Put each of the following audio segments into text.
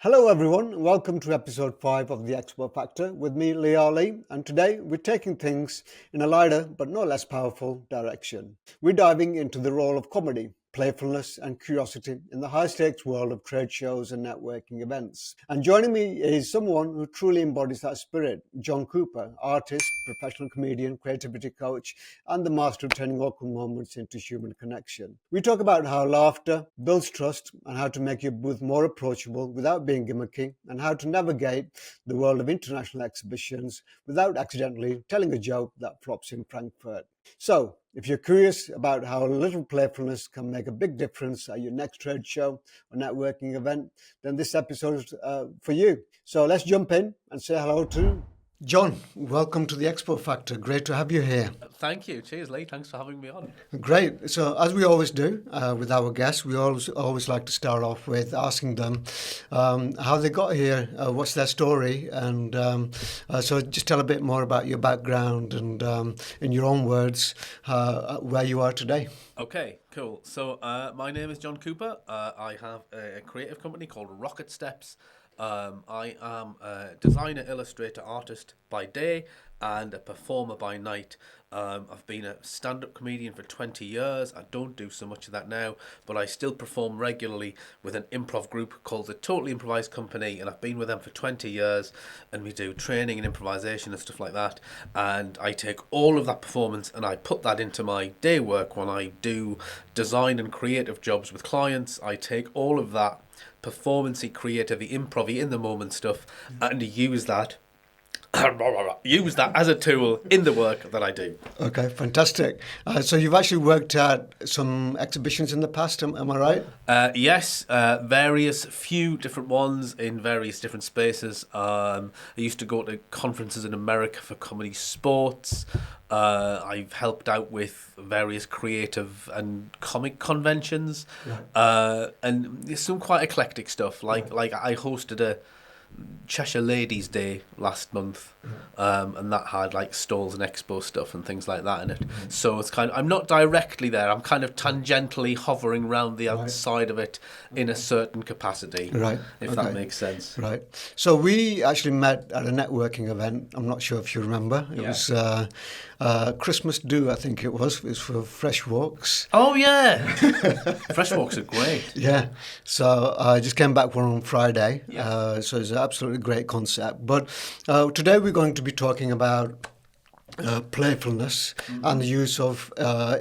Hello everyone, welcome to episode 5 of the Expo Factor with me, Lee Ali, and today we're taking things in a lighter but no less powerful direction. We're diving into the role of comedy, playfulness and curiosity in the high-stakes world of trade shows and networking events. And joining me is someone who truly embodies that spirit, John Cooper, artist, professional comedian, creativity coach, and the master of turning awkward moments into human connection. We talk about how laughter builds trust and how to make your booth more approachable without being gimmicky, and how to navigate the world of international exhibitions without accidentally telling a joke that flops in Frankfurt. So, if you're curious about how a little playfulness can make a big difference at your next trade show or networking event, then this episode is for you. So let's jump in and say hello to John. Welcome to the Expo Factor. Great to have you here. Thank you. Cheers, Lee. Thanks for having me on. Great. So, as we always do with our guests, we always like to start off with asking them how they got here, what's their story, and so just tell a bit more about your background and, in your own words, where you are today. Okay, cool. So, my name is John Cooper. I have a creative company called Rocket Steps. I am a designer, illustrator, artist by day and a performer by night. I've been a stand-up comedian for 20 years. I don't do so much of that now, but I still perform regularly with an improv group called the Totally Improvised Company, and I've been with them for 20 years, and we do training and improvisation and stuff like that. And I take all of that performance and I put that into my day work when I do design and creative jobs with clients. I take all of that performancey, creative, improv in the moment stuff and use that as a tool in the work that I do. Okay, fantastic. So you've actually worked at some exhibitions in the past, am I right? Yes, various few different ones in various different spaces. I used to go to conferences in America for comedy sports. I've helped out with various creative and comic conventions, and some quite eclectic stuff. Like I hosted a Cheshire Ladies' Day last month, and that had like stalls and expo stuff and things like that in it. So it's kind of, I'm not directly there. I'm kind of tangentially hovering around the outside of it in a certain capacity, if that makes sense. Right. So we actually met at a networking event. I'm not sure if you remember. It was Christmas Do, I think it was. It was for Fresh Walks. Oh yeah, Fresh Walks are great. Yeah. So I just came back on Friday. So it's an absolutely great concept. But today we're going to be talking about playfulness and the use of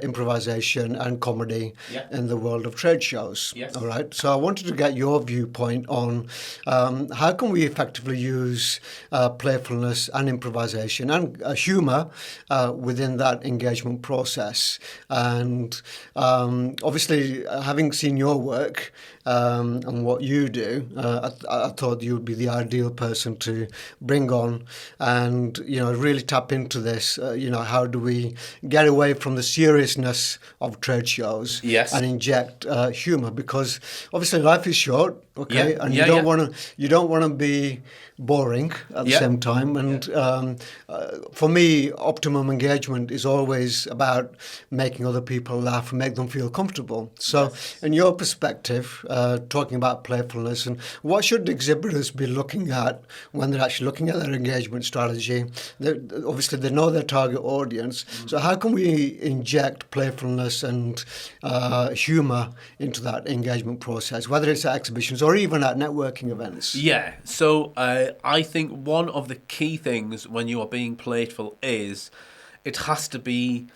improvisation and comedy in the world of trade shows. All right. So I wanted to get your viewpoint on how can we effectively use playfulness and improvisation and humour within that engagement process. And obviously, having seen your work and what you do, I thought you would be the ideal person to bring on and really tap into this. How do we get away from the seriousness of trade shows and inject humour? Because obviously life is short, and you don't want to be boring at the same time. And for me, optimum engagement is always about making other people laugh and make them feel comfortable. So, in your perspective, talking about playfulness, and what should exhibitors be looking at when they're actually looking at their engagement strategy? Obviously, they know their target audience. So, how can we inject playfulness and humour into that engagement process, whether it's at exhibitions or even at networking events? Yeah. So, I think one of the key things when you are being playful is it has to be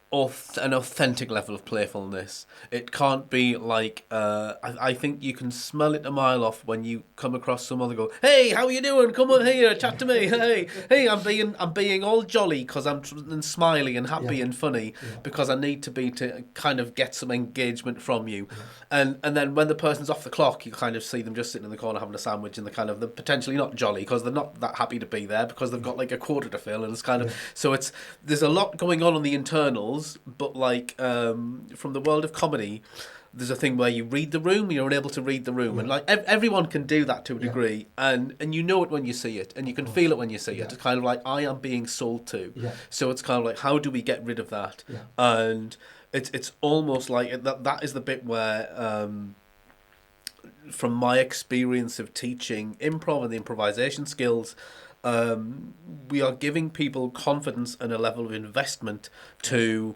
an authentic level of playfulness. It can't be like I think you can smell it a mile off when you come across someone and go, "Hey, how are you doing? Come on here, chat to me. Hey, I'm being all jolly because I'm and smiling and happy and funny because I need to be to kind of get some engagement from you." And then when the person's off the clock, you kind of see them just sitting in the corner having a sandwich and they're potentially not jolly because they're not that happy to be there because they've got like a quarter to fill, and it's kind of so there's a lot going on the internals. But like from the world of comedy, there's a thing where you read the room, you're able to read the room, and like everyone can do that to a degree, and you know it when you see it, and you can feel it when you see it. It's kind of like I am being sold to, so it's kind of like how do we get rid of that? And it's almost like that is the bit where from my experience of teaching improv and the improvisation skills, we are giving people confidence and a level of investment to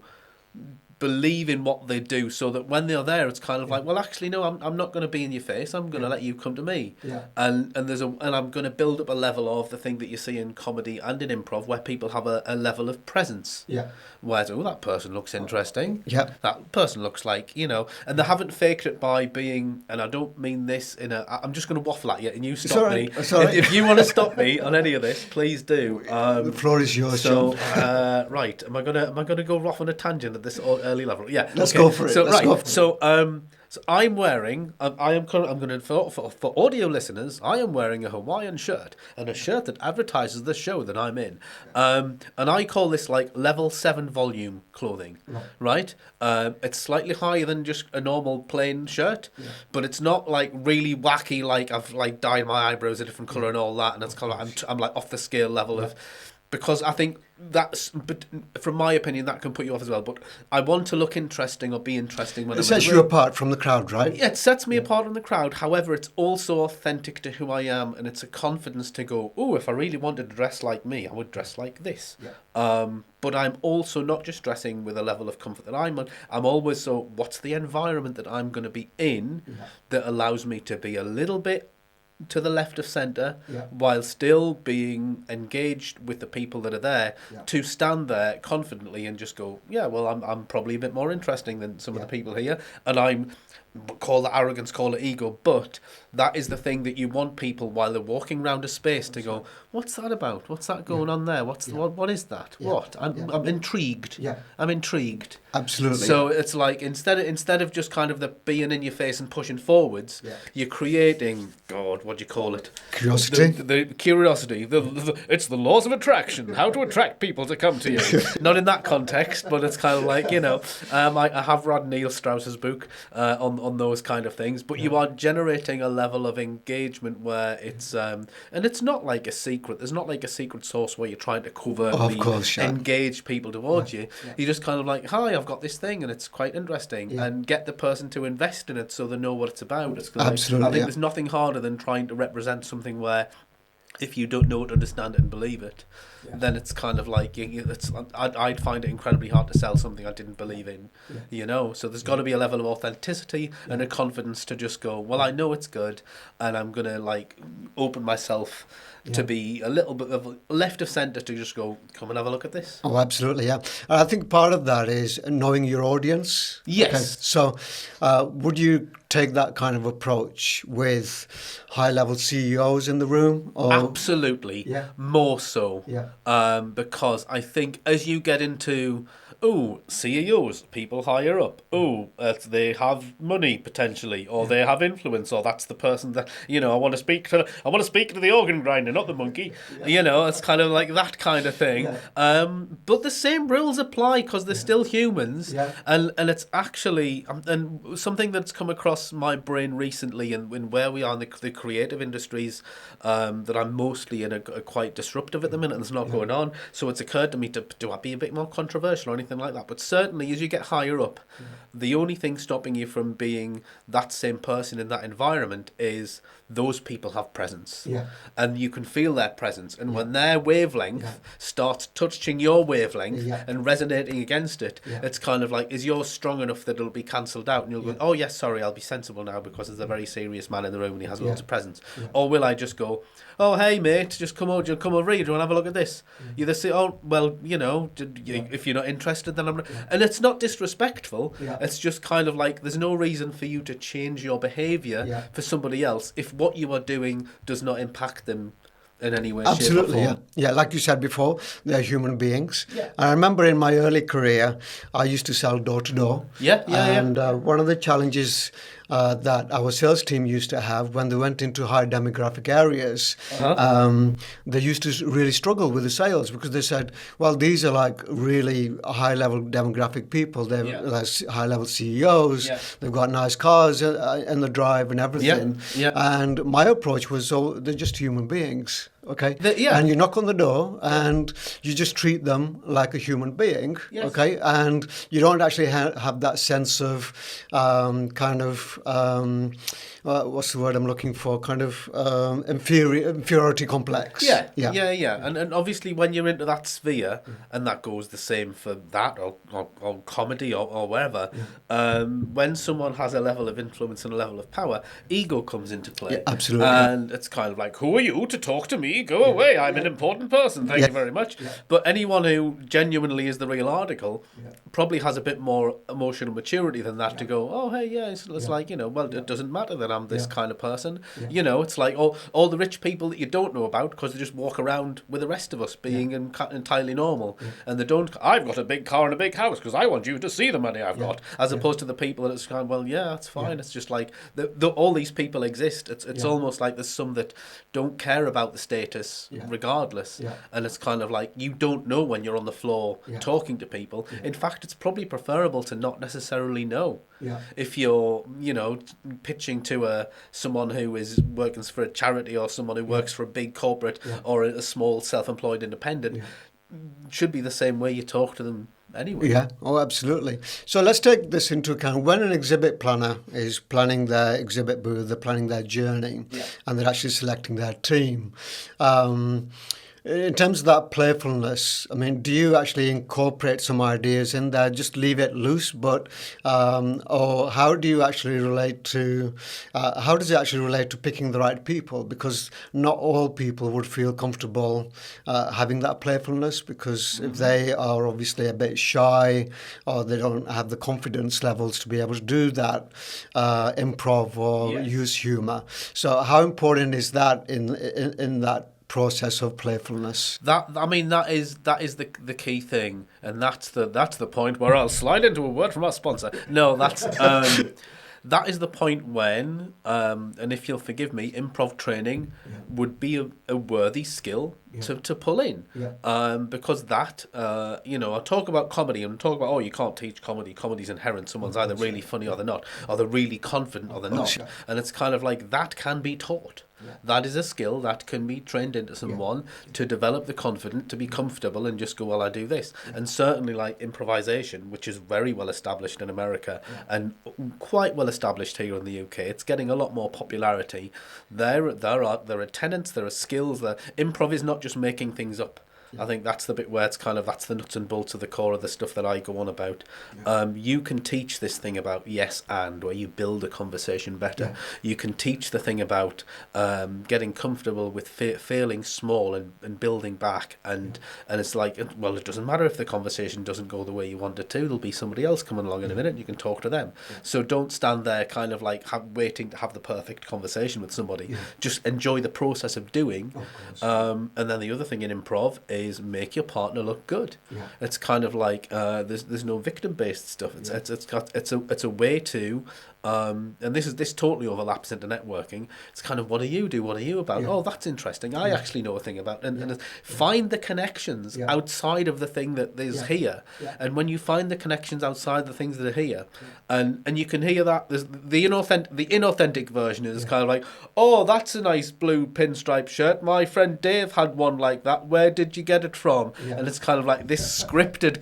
believe in what they do, so that when they're there, it's kind of like, well, actually, no, I'm not going to be in your face. I'm going to let you come to me. Yeah. And I'm going to build up a level of the thing that you see in comedy and in improv, where people have a level of presence. Yeah. Whereas, oh, that person looks interesting. Yeah. That person looks like, and they haven't faked it by being, and I don't mean this I'm just going to waffle at you, and you stop me. It's all right. If you want to stop me on any of this, please do. The floor is yours, So, John. right, am I gonna go off on a tangent at this early level? Yeah, Let's okay. go for it. So Let's go for it. So I'm wearing. I'm going to for audio listeners. I am wearing a Hawaiian shirt, and a shirt that advertises the show that I'm in. And I call this like level 7 volume clothing, right? It's slightly higher than just a normal plain shirt, but it's not like really wacky. Like I've like dyed my eyebrows a different color and all that, and it's kind of like I'm like off the scale level of. Because I think but from my opinion, that can put you off as well. But I want to look interesting or be interesting when It sets you apart from the crowd, right? Yeah, it sets me apart from the crowd. However, it's also authentic to who I am, and it's a confidence to go, oh, if I really wanted to dress like me, I would dress like this. Yeah. But I'm also not just dressing with a level of comfort that I'm on. I'm always what's the environment that I'm going to be in that allows me to be a little bit to the left of centre, while still being engaged with the people that are there, to stand there confidently and just go, yeah, well, I'm probably a bit more interesting than some of the people here, and I'm, call it arrogance, call it ego, but that is the thing that you want people while they're walking around a space to go, what's that about? What's that going on there? What is that? What? I'm intrigued. Yeah. I'm intrigued. Absolutely. So it's like instead of just kind of the being in your face and pushing forwards, you're creating, God, what do you call it? Curiosity. The curiosity. It's the laws of attraction. How to attract people to come to you. Not in that context, but it's kind of like, I have read Neil Strauss's book on those kind of things. But you are generating a level of engagement where it's and it's not like a secret. There's not like a secret sauce where you're trying to covertly engage people towards you. You just kind of like, hi, I've got this thing and it's quite interesting, and get the person to invest in it so they know what it's about. It's like, absolutely. I think there's nothing harder than trying to represent something where if you don't know it, understand it, and believe it, then it's kind of like I'd find it incredibly hard to sell something I didn't believe in, So there's got to be a level of authenticity and a confidence to just go, well, I know it's good, and I'm gonna like open myself to be a little bit of left of centre to just go, come and have a look at this. Oh, absolutely, yeah. And I think part of that is knowing your audience. Yes. Okay. So would you take that kind of approach with high-level CEOs in the room? Or? Absolutely. Yeah. More so. Yeah. Because I think as you get into CEOs, people higher up. They have money potentially, or they have influence, or that's the person that I want to speak to. I want to speak to the organ grinder, not the monkey. It's kind of like that kind of thing. But the same rules apply because they're still humans, and it's actually and something that's come across my brain recently, and where we are in the creative industries, that I'm mostly in a quite disruptive at the minute, and there's not going on. So it's occurred to me do I be a bit more controversial or anything like that? But certainly as you get higher up, the only thing stopping you from being that same person in that environment is those people have presence, and you can feel their presence, and when their wavelength starts touching your wavelength and resonating against it, it's kind of like, is yours strong enough that it'll be cancelled out and you'll go, oh yes, sorry, I'll be sensible now because there's a very serious man in the room and he has loads of presence, or will I just go, oh hey mate, just come over here, do you want to have a look at this? You either say, oh well, if you're not interested, then I'm not. And it's not disrespectful, it's just kind of like there's no reason for you to change your behaviour for somebody else if what you are doing does not impact them in any way, absolutely, shape or form. Yeah. Like you said before, they're human beings. I remember in my early career, I used to sell door to door. And one of the challenges that our sales team used to have when they went into high demographic areas, they used to really struggle with the sales because they said, well, these are like really high level demographic people. They're like high level CEOs. They've got nice cars in the drive and everything. And my approach was, they're just human beings. okay? Yeah. And you knock on the door and you just treat them like a human being, Yes. okay? And you don't actually have that sense of what's the word I'm looking for? Kind of inferiority complex. Yeah. Yeah. And obviously, when you're into that sphere, and that goes the same for that or comedy or wherever, when someone has a level of influence and a level of power, ego comes into play. Yeah, absolutely. And it's kind of like, who are you to talk to me? Go away. I'm an important person. Thank you very much. But anyone who genuinely is the real article probably has a bit more emotional maturity than that to go, oh, hey, it's like, well, it doesn't matter that I'm this kind of person. It's like all the rich people that you don't know about because they just walk around with the rest of us being entirely normal. And they don't, I've got a big car and a big house because I want you to see the money I've got. As opposed to the people that it's kind of, well, that's fine. It's just like, all these people exist. It's almost like there's some that don't care about the status regardless. And it's kind of like, you don't know when you're on the floor talking to people. In fact, it's probably preferable to not necessarily know. If you're, pitching to someone who is working for a charity or someone who works for a big corporate or a small self-employed independent, it should be the same way you talk to them anyway. Yeah, oh, absolutely. So let's take this into account. When an exhibit planner is planning their exhibit booth, they're planning their journey, and they're actually selecting their team. In terms of that playfulness, I mean, do you actually incorporate some ideas in there? Just leave it loose, but or how do you actually relate to? How does it actually relate to picking the right people? Because not all people would feel comfortable having that playfulness. Because if they are obviously a bit shy, or they don't have the confidence levels to be able to do that improv or use humour. So how important is that in that process of playfulness? That is the key thing, and that's the point where I'll slide into a word from our sponsor. No, that's that is the point when, and if you'll forgive me, improv training would be a worthy skill to pull in, because that I'll talk about comedy and talk about, you can't teach comedy. Comedy's inherent. Someone's either really funny or they're not, or they're really confident or they're not, and it's kind of like that can be taught. That is a skill that can be trained into someone to develop the confidence, to be comfortable and just go, well, I do this. And certainly like improvisation, which is very well established in America and quite well established here in the UK. It's getting a lot more popularity. There are tenets, there are skills. Improv is not just making things up. I think that's the bit where it's kind of, that's the nuts and bolts of the core of the stuff that I go on about. You can teach this thing about yes and, where you build a conversation better. You can teach the thing about getting comfortable with feeling small and building back. And it's like, well, it doesn't matter if the conversation doesn't go the way you want it to. There'll be somebody else coming along in a minute and you can talk to them. So don't stand there kind of like waiting to have the perfect conversation with somebody. Just enjoy the process of doing. And then the other thing in improv is make your partner look good. It's kind of like there's no victim based stuff. It's a way to and this totally overlaps into networking. It's kind of, what do you do? What are you about? Oh, that's interesting. I actually know a thing about, and find the connections outside of the thing that is here. And when you find the connections outside the things that are here, and you can hear that there's the inauthentic version is kind of like, oh, that's a nice blue pinstripe shirt. My friend Dave had one like that. Where did you get it from? And it's kind of like this scripted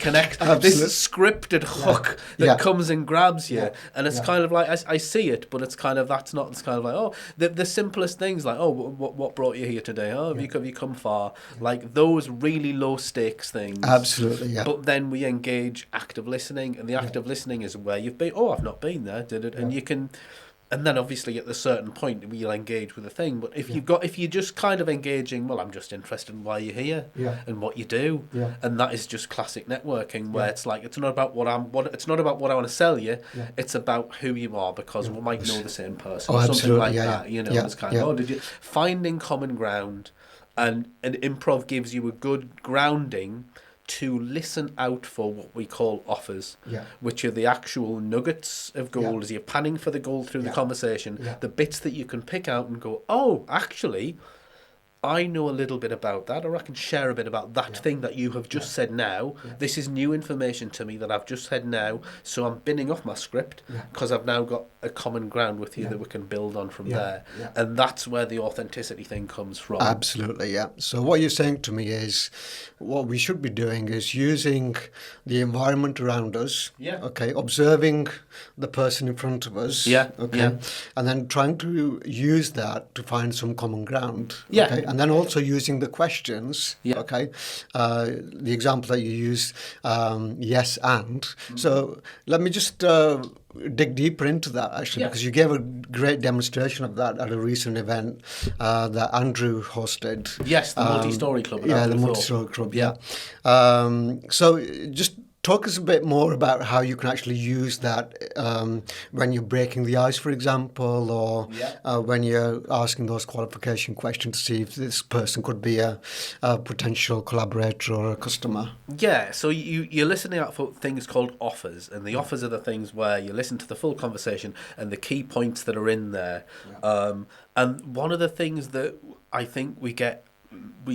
this scripted hook that comes and grabs you, and it's kind of like, I see it, but it's kind of, that's not, it's kind of like, oh, the simplest things like, oh, what brought you here today? Oh, have you come far? Like those really low stakes things. Absolutely, But then we engage active listening, and the active listening is where you've been. Oh, I've not been there, did it? And you can. And then obviously at a certain point we'll engage with the thing. But if you're just kind of engaging, well, I'm just interested in why you're here and what you do, and that is just classic networking, where it's like, it's not about what I want to sell you. It's about who you are, because we might know the same person or something like that. It's kind of, did you finding common ground, and improv gives you a good grounding to listen out for what we call offers, which are the actual nuggets of gold as you're panning for the gold through the conversation, the bits that you can pick out and go, oh, actually, I know a little bit about that, or I can share a bit about that thing that you have just said now. This is new information to me that I've just said now, so I'm binning off my script because I've now got a common ground with you that we can build on from there. And that's where the authenticity thing comes from. Absolutely, yeah. So what you're saying to me is what we should be doing is using the environment around us, okay, observing the person in front of us, okay, and then trying to use that to find some common ground, okay, and then also using the questions, okay, the example that you used, yes and. So let me just dig deeper into that actually, because you gave a great demonstration of that at a recent event that Andrew hosted. Yes, the multi-story club. The multi-story club. So just talk us a bit more about how you can actually use that when you're breaking the ice, for example, or when you're asking those qualification questions to see if this person could be a potential collaborator or a customer. Yeah, so you're listening out for things called offers, and the offers are the things where you listen to the full conversation and the key points that are in there. And one of the things that I think we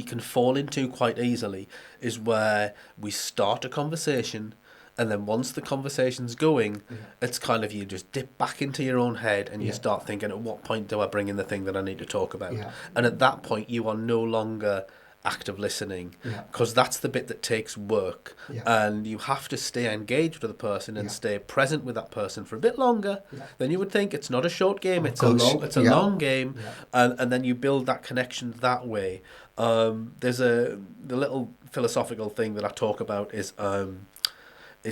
can fall into quite easily is where we start a conversation, and then once the conversation's going, it's kind of you just dip back into your own head and you start thinking, at what point do I bring in the thing that I need to talk about? And at that point, you are no longer active listening, because that's the bit that takes work, and you have to stay engaged with the person and stay present with that person for a bit longer than you would think. It's not a short game, it's a long game, and then you build that connection that way. There's the little philosophical thing that I talk about is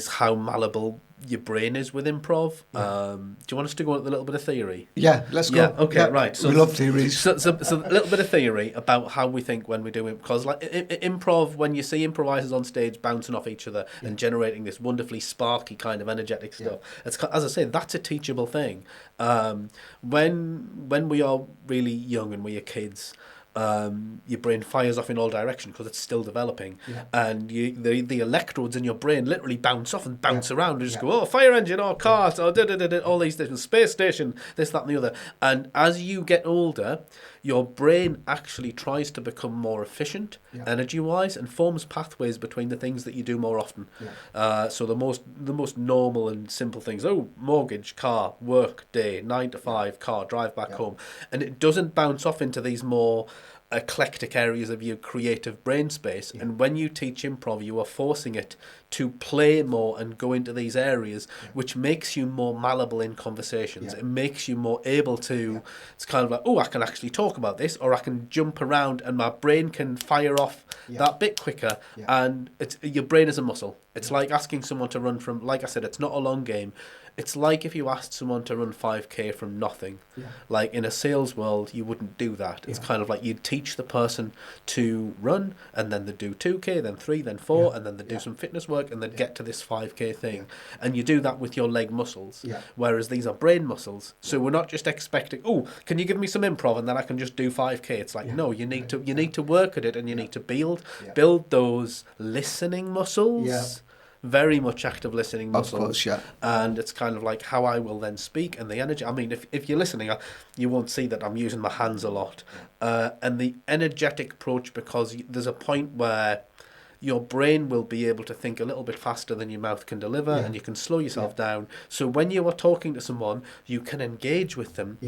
how malleable your brain is with improv. Do you want us to go into a little bit of theory? Yeah, let's go. Okay, right. So we love theories. So a little bit of theory about how we think when we do it, because like improv, when you see improvisers on stage bouncing off each other and generating this wonderfully sparky kind of energetic stuff, it's, as I say, that's a teachable thing. When we are really young and we are kids, your brain fires off in all directions because it's still developing, and the electrodes in your brain literally bounce off and bounce around and just go, oh, fire engine, oh, cars, oh, all these different space station, this, that, and the other. And as you get older, your brain actually tries to become more efficient energy-wise and forms pathways between the things that you do more often. So the most normal and simple things, mortgage, car, work, day, 9 to 5, car, drive back home. And it doesn't bounce off into these more eclectic areas of your creative brain space. And when you teach improv, you are forcing it to play more and go into these areas, which makes you more malleable in conversations. It makes you more able to, it's kind of like, I can actually talk about this, or I can jump around and my brain can fire off that bit quicker. And your brain is a muscle. It's like asking someone to run from, like I said, it's not a long game. It's like if you asked someone to run 5K from nothing. Like in a sales world, you wouldn't do that. It's kind of like you'd teach the person to run, and then they do 2K, then 3, then 4, and then they do some fitness work, and they'd get to this 5K thing. And you do that with your leg muscles, whereas these are brain muscles. So we're not just expecting, can you give me some improv and then I can just do 5K? It's like, no, you need to work at it, and you need to build those listening muscles. Very much active listening muscles. Of course, And it's kind of like how I will then speak, and the energy. I mean, if you're listening, you won't see that I'm using my hands a lot. And the energetic approach, because there's a point where your brain will be able to think a little bit faster than your mouth can deliver, and you can slow yourself down. So when you are talking to someone, you can engage with them,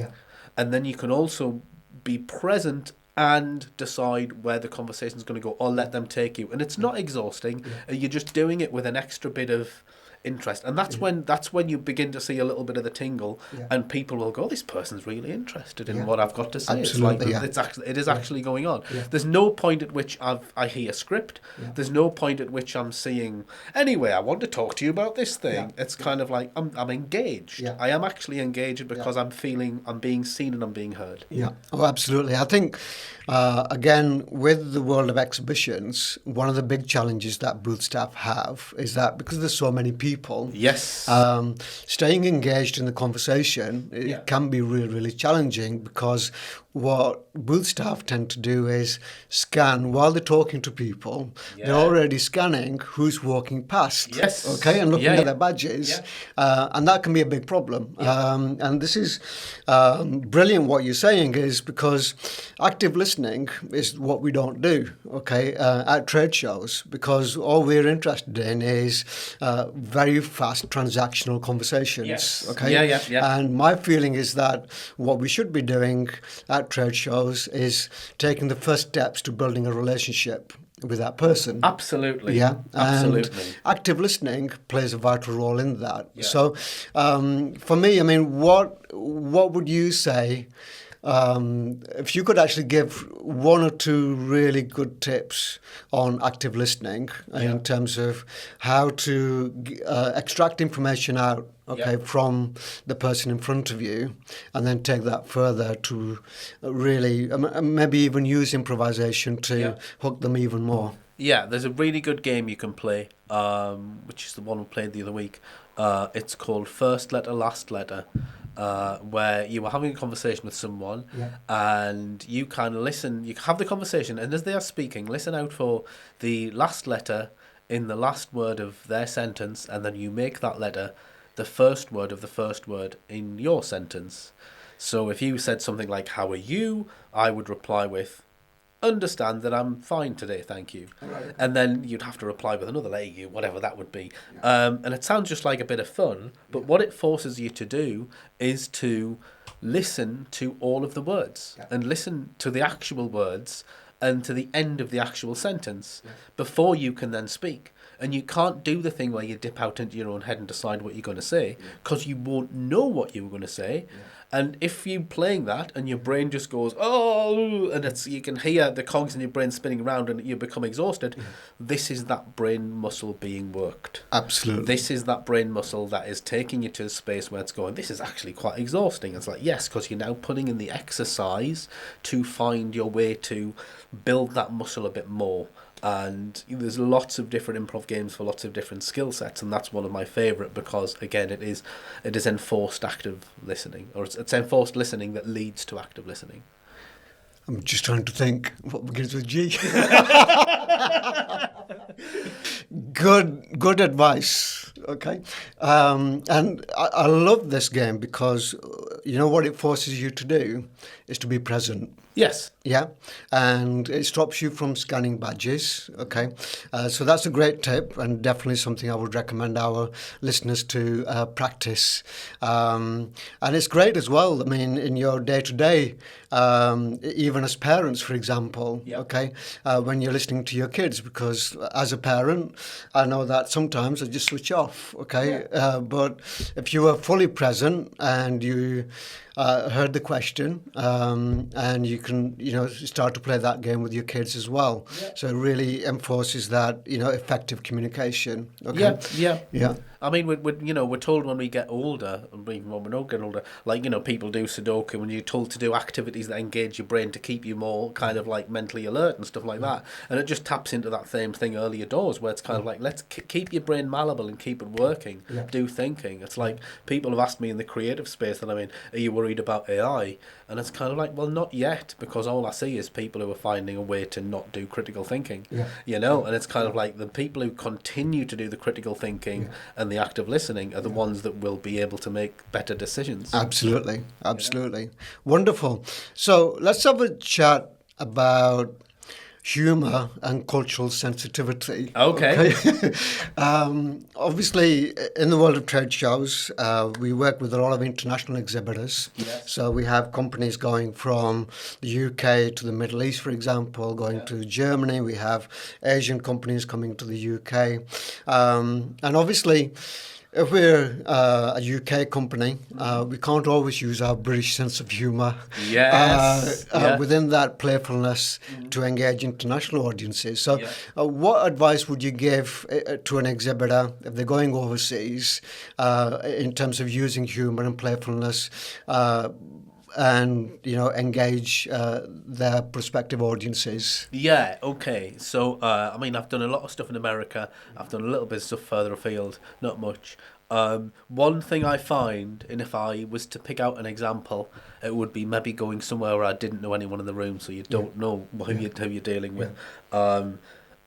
and then you can also be present and decide where the conversation is going to go, or let them take you. And it's not exhausting. You're just doing it with an extra bit of interest, and that's when you begin to see a little bit of the tingle, and people will go, this person's really interested in what I've got to say. Absolutely, it is actually going on. There's no point at which I hear a script. There's no point at which I'm seeing, anyway, I want to talk to you about this thing. It's kind of like I'm engaged. I am actually engaged because I'm feeling I'm being seen and I'm being heard. Absolutely. I think again, with the world of exhibitions, one of the big challenges that booth staff have is that because there's so many people, staying engaged in the conversation, it can be really, really challenging, because what booth staff tend to do is scan while they're talking to people. Yeah. They're already scanning who's walking past. Yes. Okay, and looking Yeah, at yeah. their badges, Yeah. and that can be a big problem. Yeah. And this is brilliant. What you're saying is because active listening is what we don't do. Okay, at trade shows, because all we're interested in is very fast transactional conversations. Yes. Okay. Yeah. And my feeling is that what we should be doing at trade shows is taking the first steps to building a relationship with that person. Absolutely. Yeah, Absolutely. and active listening plays a vital role in that. Yeah. So, for me, I mean, what would you say if you could actually give one or two really good tips on active listening in terms of how to extract information out, from the person in front of you, and then take that further to really maybe even use improvisation to hook them even more. Yeah, there's a really good game you can play, which is the one we played the other week. It's called First Letter, Last Letter, where you are having a conversation with someone and you kind of listen, you have the conversation, and as they are speaking, listen out for the last letter in the last word of their sentence, and then you make that letter the first word of the first word in your sentence. So if you said something like, "How are you?" I would reply with, "Understand that I'm fine today, thank you." Right. And then you'd have to reply with another "you," whatever that would be. And it sounds just like a bit of fun, but what it forces you to do is to listen to all of the words and listen to the actual words and to the end of the actual sentence before you can then speak. And you can't do the thing where you dip out into your own head and decide what you're going to say, because you won't know what you were going to say. And if you're playing that and your brain just goes, "Oh," and you can hear the cogs in your brain spinning around and you become exhausted, this is that brain muscle being worked. Absolutely. This is that brain muscle that is taking you to a space where it's going, this is actually quite exhausting. It's like, yes, because you're now putting in the exercise to find your way to build that muscle a bit more. And there's lots of different improv games for lots of different skill sets, and that's one of my favourite because, again, it is enforced active listening, or it's enforced listening that leads to active listening. I'm just trying to think what begins with G. Good advice. Okay, and I love this game because you know what it forces you to do is to be present. Yes. Yeah, and it stops you from scanning badges. Okay, so that's a great tip and definitely something I would recommend our listeners to practice. And it's great as well. I mean, in your day-to-day, even as parents, for example. Okay, when you're listening to your kids, because as a parent, I know that sometimes I just switch off. Okay, but if you are fully present and you heard the question, and you can, start to play that game with your kids as well. So it really enforces that, effective communication. Okay. Yeah. I mean, we're told when we get older, and even when we don't get older, like, people do Sudoku, when you're told to do activities that engage your brain to keep you more kind of like mentally alert and stuff like that. And it just taps into that same thing earlier doors, where it's kind of like, let's keep your brain malleable and keep it working, do thinking. It's like, people have asked me in the creative space that I'm in, are you worried about AI? And it's kind of like, well, not yet, because all I see is people who are finding a way to not do critical thinking, and it's kind of like the people who continue to do the critical thinking and the active listening are the ones that will be able to make better decisions. Absolutely. Wonderful. So let's have a chat about humour and cultural sensitivity. Okay. Obviously, in the world of trade shows, we work with a lot of international exhibitors. Yes. So we have companies going from the UK to the Middle East, for example, going to Germany. We have Asian companies coming to the UK. And obviously, if we're a UK company, we can't always use our British sense of humour within that playfulness to engage international audiences. So what advice would you give to an exhibitor if they're going overseas in terms of using humour and playfulness and engage their prospective audiences? Yeah, okay. So, I mean, I've done a lot of stuff in America. I've done a little bit of stuff further afield, not much. One thing I find, and if I was to pick out an example, it would be maybe going somewhere where I didn't know anyone in the room, so you don't know who you're dealing with.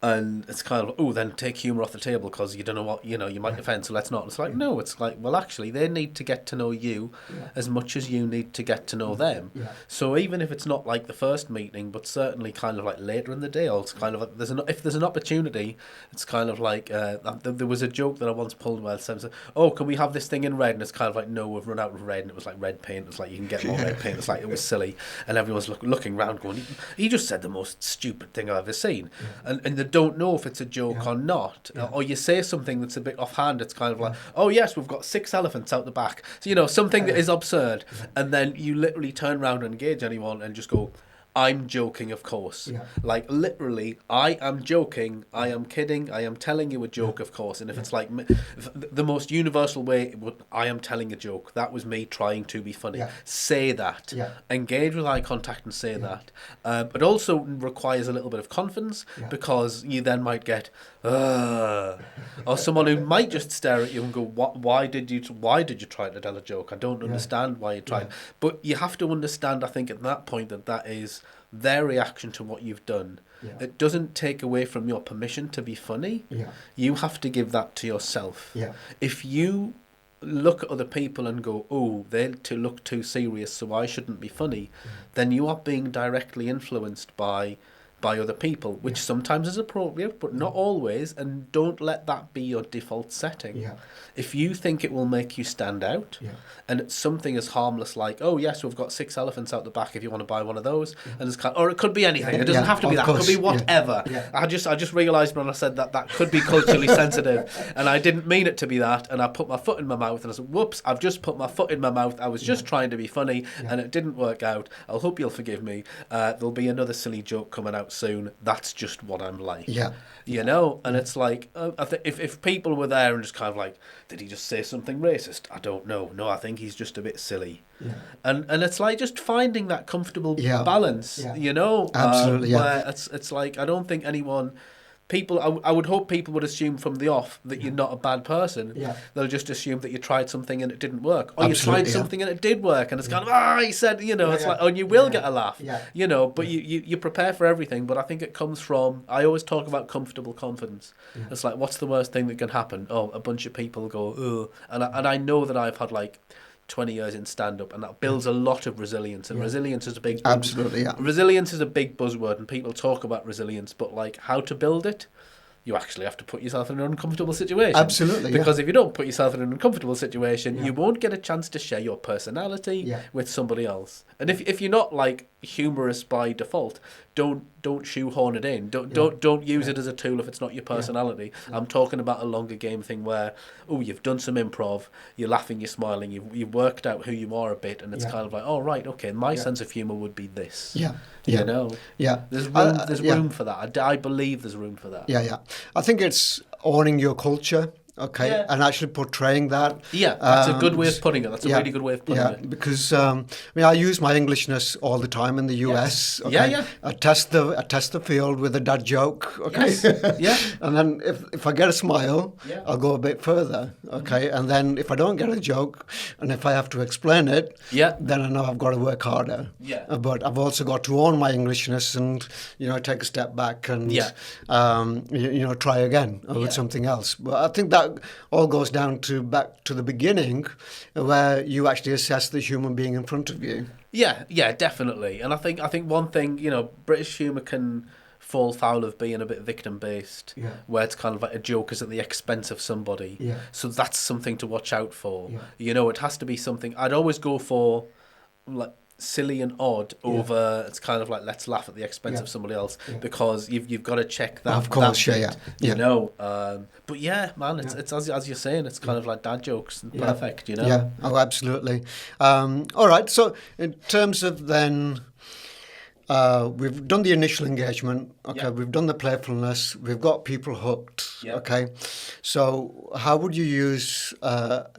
And it's kind of, oh, then take humour off the table because you don't know what, you might offend, so let's not. It's like, no, it's like, well, actually, they need to get to know you as much as you need to get to know them. So even if it's not like the first meeting, but certainly kind of like later in the day, or it's kind of like, if there's an opportunity, it's kind of like, there was a joke that I once pulled where someone said, oh, can we have this thing in red? And it's kind of like, no, we've run out of red, and it was like red paint. It's like, you can get more red paint. It's like, it was silly. And everyone's looking around going, he just said the most stupid thing I've ever seen. And they don't know if it's a joke or not, or you say something that's a bit offhand. It's kind of like, oh yes, we've got 6 elephants out the back, so something that is absurd, and then you literally turn around and engage anyone and just go, I'm joking, of course. Like, literally, I am joking, I am kidding, I am telling you a joke, of course. And if it's like, if the most universal way, I am telling a joke, that was me trying to be funny. Say that. Engage with eye contact and say that. But also requires a little bit of confidence, because you then might get, or someone who might just stare at you and go, why did you try to tell a joke? I don't understand why you tried. But you have to understand, I think, at that point, that is their reaction to what you've done. It doesn't take away from your permission to be funny. You have to give that to yourself. If you look at other people and go, oh, they look too serious, so I shouldn't be funny, then you are being directly influenced by other people, which sometimes is appropriate, but not always, and don't let that be your default setting. If you think it will make you stand out, and it's something as harmless like, oh yes, we've got 6 elephants out the back if you want to buy one of those, and it's or it could be anything. It doesn't have to be that. Course. It could be whatever. I just realised when I said that could be culturally sensitive, and I didn't mean it to be that, and I put my foot in my mouth, and I said, whoops, I've just put my foot in my mouth. I was just trying to be funny, and it didn't work out. I'll hope you'll forgive me. There'll be another silly joke coming out soon. That's just what I'm like. And it's like, I think if people were there and just kind of like, did he just say something racist? I don't know. No, I think he's just a bit silly. And it's like just finding that comfortable balance, Absolutely, where it's like, I don't think anyone... I would hope people would assume from the off that you're not a bad person. They'll just assume that you tried something and it didn't work. Or you tried something and it did work, and it's kind of, he said, it's like, oh, and you will get a laugh, but you prepare for everything. But I think it comes from, I always talk about comfortable confidence. It's like, what's the worst thing that can happen? Oh, a bunch of people go, oh. And I know that I've had like 20 years in stand-up, and that builds a lot of resilience, and resilience is a big resilience is a big buzzword, and people talk about resilience, but like how to build it, you actually have to put yourself in an uncomfortable situation. Because if you don't put yourself in an uncomfortable situation, you won't get a chance to share your personality with somebody else. And if you're not like humorous by default, don't shoehorn it in. Don't use it as a tool if it's not your personality. I'm talking about a longer game thing where, oh, you've done some improv, you're laughing, you're smiling, you've worked out who you are a bit, and it's kind of like, oh right, okay, my sense of humor would be this. There's room for that. I believe there's room for that. I think it's owning your culture. And actually portraying that. That's a good way of putting it. That's a really good way of putting it. Because I use my Englishness all the time in the US. I test the field with a dad joke. And then if I get a smile, I'll go a bit further. And then if I don't get a joke, and if I have to explain it, then I know I've got to work harder. But I've also got to own my Englishness and take a step back and try again with something else. But I think that all goes back to the beginning, where you actually assess the human being in front of you. Yeah, definitely. And I think one thing, British humour can fall foul of being a bit victim based, where it's kind of like a joke is at the expense of somebody. So that's something to watch out for. It has to be something. I'd always go for like silly and odd over it's kind of like let's laugh at the expense of somebody else, because you've got to check that. Of course, but man, it's as you're saying, it's kind of like dad jokes, perfect, absolutely. All right, so in terms of then we've done the initial engagement, we've done the playfulness, we've got people hooked. Yeah. Okay, so how would you use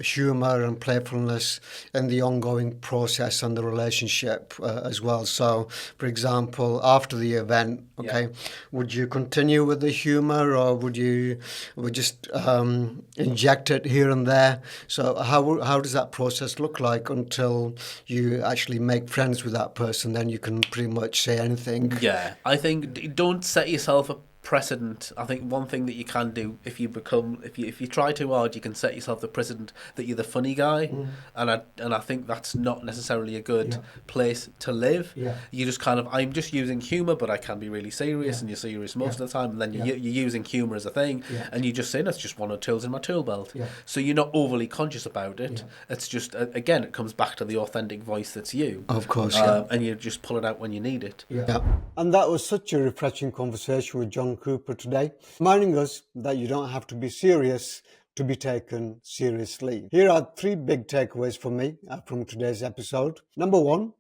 humor and playfulness in the ongoing process and the relationship as well? So, for example, after the event, okay, would you continue with the humor, or would just inject it here and there? So, how does that process look like until you actually make friends with that person? Then you can pretty much say anything. Yeah, I think don't set yourself a precedent. I think one thing that you can do if you try too hard, you can set yourself the precedent that you're the funny guy, and I think that's not necessarily a good place to live. Yeah. You just kind of I'm just using humor, but I can be really serious, and you're serious most of the time, and then you're using humor as a thing, and you just say that's just one of the tools in my tool belt. So you're not overly conscious about it. It's just again, it comes back to the authentic voice that's you. Of course, and you just pull it out when you need it. Yeah. And that was such a refreshing conversation with John Cooper today, reminding us that you don't have to be serious to be taken seriously. Here are 3 big takeaways for me from today's episode. Number 1,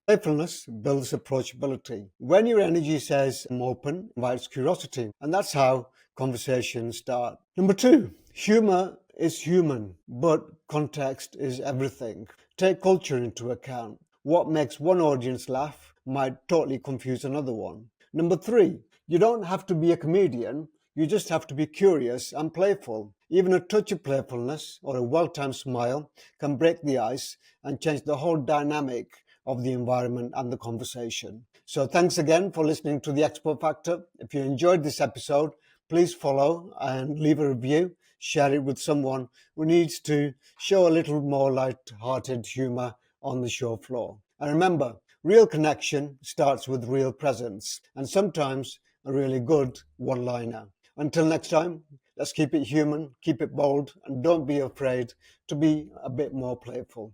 playfulness builds approachability. When your energy says I'm open, invites curiosity, and that's how conversations start. Number 2, humor is human, but context is everything. Take culture into account. What makes one audience laugh might totally confuse another one. Number 3, you don't have to be a comedian, you just have to be curious and playful. Even a touch of playfulness or a well-timed smile can break the ice and change the whole dynamic of the environment and the conversation. So thanks again for listening to the Expo Factor. If you enjoyed this episode, please follow and leave a review. Share it with someone who needs to show a little more light-hearted humour on the show floor. And remember, real connection starts with real presence, and sometimes a really good one-liner. Until next time, let's keep it human, keep it bold, and don't be afraid to be a bit more playful.